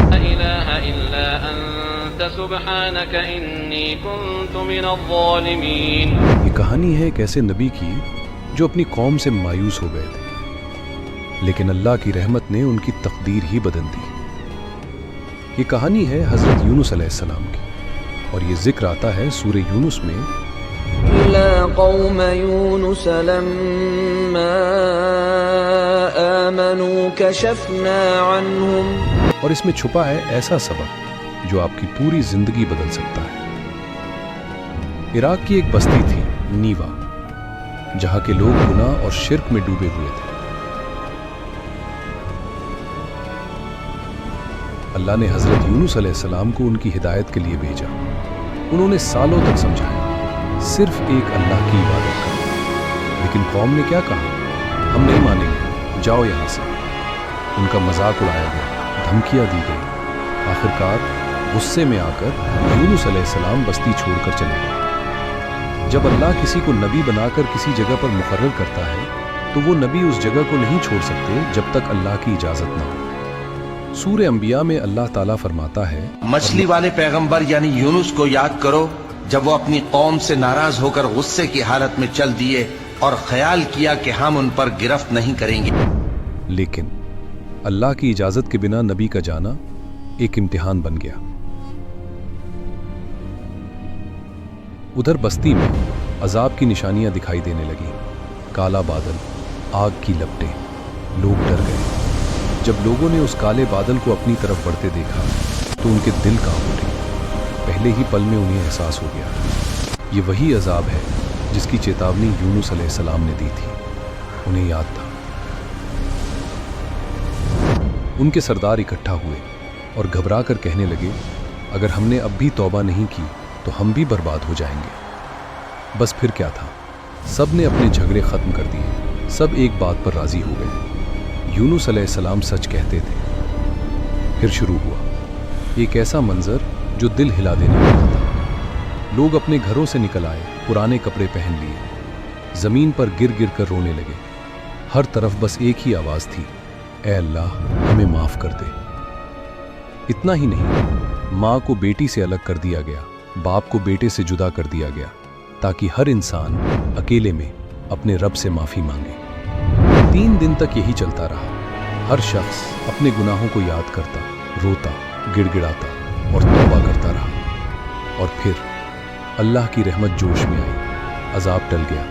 لا إله إلا أنت سبحانك إني كنت من الظالمين। یہ کہانی ہے ایک ایسے نبی کی جو اپنی قوم سے مایوس ہو گئے تھے، لیکن اللہ کی رحمت نے ان کی تقدیر ہی بدل دی۔ یہ کہانی ہے حضرت یونس علیہ السلام کی، اور یہ ذکر آتا ہے سورہ یونس میں، إلا قوم يونس لما آمنوا كشفنا عنهم۔ اور اس میں چھپا ہے ایسا سبق جو آپ کی پوری زندگی بدل سکتا ہے۔ عراق کی ایک بستی تھی نیوا، جہاں کے لوگ گناہ اور شرک میں ڈوبے ہوئے تھے۔ اللہ نے حضرت یونس علیہ السلام کو ان کی ہدایت کے لیے بھیجا۔ انہوں نے سالوں تک سمجھایا صرف ایک اللہ کی عبادت کرو، لیکن قوم نے کیا کہا؟ ہم نہیں مانیں گے، جاؤ یہاں سے۔ ان کا مذاق اڑایا گیا، دھمکیاں دی گئی۔ آخرکار غصے میں آ کر یونس علیہ السلام بستی چھوڑ کر چلے گئے۔ جب اللہ کسی کو نبی بنا کر کسی جگہ پر مقرر کرتا ہے تو وہ نبی اس جگہ کو نہیں چھوڑ سکتے جب تک اللہ کی اجازت نہ ہو۔ سورہ انبیاء میں اللہ تعالیٰ فرماتا ہے، مچھلی والے پیغمبر یعنی یونس کو یاد کرو جب وہ اپنی قوم سے ناراض ہو کر غصے کی حالت میں چل دیے اور خیال کیا کہ ہم ان پر گرفت نہیں کریں گے۔ لیکن اللہ کی اجازت کے بنا نبی کا جانا ایک امتحان بن گیا۔ ادھر بستی میں عذاب کی نشانیاں دکھائی دینے لگیں، کالا بادل، آگ کی لپٹیں، لوگ ڈر گئے۔ جب لوگوں نے اس کالے بادل کو اپنی طرف بڑھتے دیکھا تو ان کے دل کانپ اٹھے۔ پہلے ہی پل میں انہیں احساس ہو گیا یہ وہی عذاب ہے جس کی چیتاونی یونس علیہ السلام نے دی تھی۔ انہیں یاد تھا۔ ان کے سردار اکٹھا ہوئے اور گھبرا کر کہنے لگے، اگر ہم نے اب بھی توبہ نہیں کی تو ہم بھی برباد ہو جائیں گے۔ بس پھر کیا تھا، سب نے اپنے جھگڑے ختم کر دیے، سب ایک بات پر راضی ہو گئے، یونس علیہ السلام سچ کہتے تھے۔ پھر شروع ہوا ایک ایسا منظر جو دل ہلا دینے والا تھا۔ لوگ اپنے گھروں سے نکل آئے، پرانے کپڑے پہن لیے، زمین پر گر گر کر رونے لگے۔ ہر طرف بس ایک ہی آواز تھی، اے اللہ ہمیں معاف کر دے۔ اتنا ہی نہیں، ماں کو بیٹی سے الگ کر دیا گیا، باپ کو بیٹے سے جدا کر دیا گیا، تاکہ ہر انسان اکیلے میں اپنے رب سے معافی مانگے۔ 3 دن تک یہی چلتا رہا۔ ہر شخص اپنے گناہوں کو یاد کرتا، روتا، گڑ گڑاتا اور توبہ کرتا رہا۔ اور پھر اللہ کی رحمت جوش میں آئی، عذاب ٹل گیا،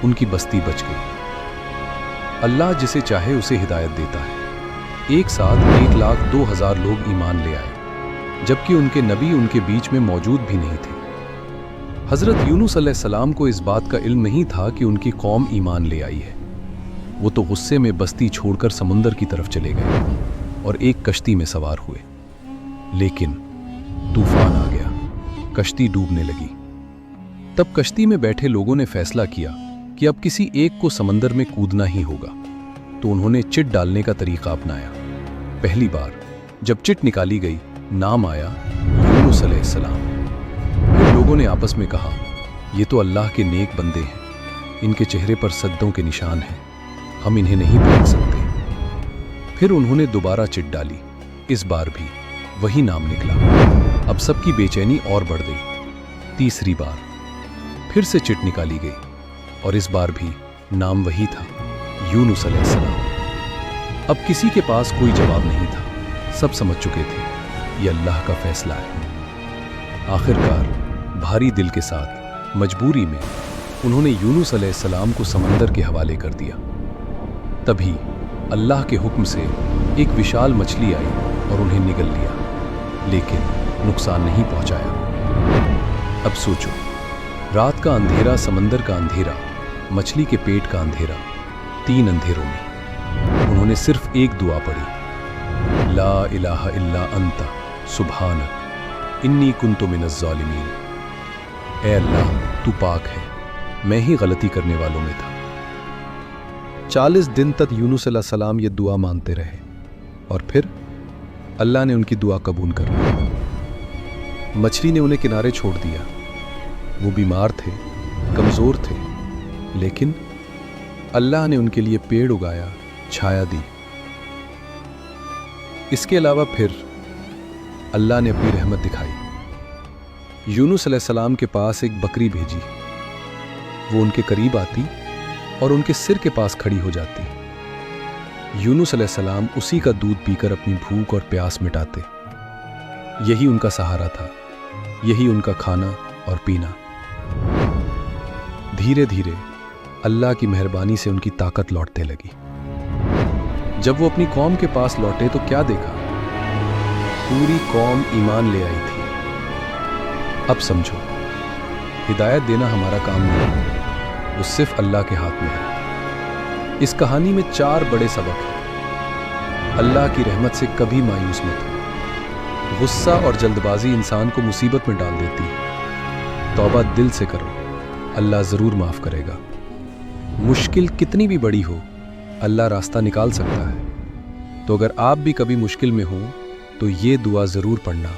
ان کی بستی بچ گئی۔ اللہ جسے چاہے اسے ہدایت دیتا ہے۔ ایک ساتھ 1,02,000 لوگ ایمان لے آئے، جبکہ ان کے نبی ان کے بیچ میں موجود بھی نہیں تھے۔ حضرت یونس علیہ السلام کو اس بات کا علم نہیں تھا کہ ان کی قوم ایمان لے آئی ہے۔ وہ تو غصے میں بستی چھوڑ کر سمندر کی طرف چلے گئے اور ایک کشتی میں سوار ہوئے۔ لیکن طوفان آ گیا، کشتی ڈوبنے لگی۔ تب کشتی میں بیٹھے لوگوں نے فیصلہ کیا کہ اب کسی ایک کو سمندر میں کودنا ہی ہوگا، تو انہوں نے چٹ ڈالنے کا طریقہ اپنایا۔ پہلی بار جب چٹ نکالی گئی، نام آیا یونس علیہ السلام۔ پھر لوگوں نے آپس میں کہا، یہ تو اللہ کے نیک بندے ہیں، ان کے چہرے پر سجدوں کے نشان ہیں، ہم انہیں نہیں پھینک سکتے۔ پھر انہوں نے دوبارہ چٹ ڈالی، اس بار بھی وہی نام نکلا۔ اب سب کی بے چینی اور بڑھ گئی۔ تیسری بار پھر سے چٹ نکالی گئی اور اس بار بھی نام وہی تھا، یونس علیہ السلام۔ اب کسی کے پاس کوئی جواب نہیں تھا، سب سمجھ چکے تھے یہ اللہ کا فیصلہ ہے۔ آخرکار بھاری دل کے ساتھ مجبوری میں انہوں نے یونس علیہ السلام کو سمندر کے حوالے کر دیا۔ تبھی اللہ کے حکم سے ایک وشال مچھلی آئی اور انہیں نگل لیا، لیکن نقصان نہیں پہنچایا۔ اب سوچو، رات کا اندھیرا، سمندر کا اندھیرا، مچھلی کے پیٹ کا اندھیرا، 3 اندھیروں میں انہوں نے صرف ایک دعا پڑھی، لا الہ الا انت سبحانک انی کنت من الظالمین۔ اے اللہ تو پاک ہے، میں ہی غلطی کرنے والوں میں تھا۔ 40 دن تک یونس علیہ السلام یہ دعا مانتے رہے اور پھر اللہ نے ان کی دعا قبول کر لی۔ مچھلی نے انہیں کنارے چھوڑ دیا۔ وہ بیمار تھے، کمزور تھے، لیکن اللہ نے ان کے لیے پیڑ اگایا، چھایا دی۔ اس کے علاوہ پھر اللہ نے اپنی رحمت دکھائی۔ یونس علیہ السلام کے پاس ایک بکری بھیجی۔ وہ ان کے قریب آتی اور ان کے سر کے پاس کھڑی ہو جاتی۔ یونس علیہ السلام اسی کا دودھ پی کر اپنی بھوک اور پیاس مٹاتے۔ یہی ان کا سہارا تھا، یہی ان کا کھانا اور پینا۔ دھیرے دھیرے اللہ کی مہربانی سے ان کی طاقت لوٹنے لگی۔ جب وہ اپنی قوم کے پاس لوٹے تو کیا دیکھا؟ پوری قوم ایمان لے آئی تھی۔ اب سمجھو، ہدایت دینا ہمارا کام نہیں ہے، وہ صرف اللہ کے ہاتھ میں ہے۔ اس کہانی میں 4 بڑے سبق ہیں۔ اللہ کی رحمت سے کبھی مایوس مت ہو۔ غصہ اور جلد بازی انسان کو مصیبت میں ڈال دیتی ہے۔ توبہ دل سے کرو، اللہ ضرور معاف کرے گا۔ مشکل کتنی بھی بڑی ہو، اللہ راستہ نکال سکتا ہے۔ تو اگر آپ بھی کبھی مشکل میں ہوں تو یہ دعا ضرور پڑھنا: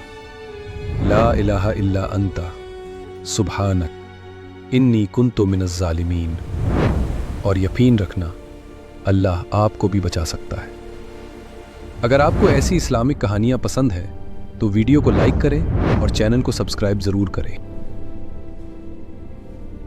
لا الہ الا انت سبحانک انی کنت من الظالمین، اور یقین رکھنا اللہ آپ کو بھی بچا سکتا ہے۔ اگر آپ کو ایسی اسلامک کہانیاں پسند ہے تو ویڈیو کو لائک کریں اور چینل کو سبسکرائب ضرور کریں۔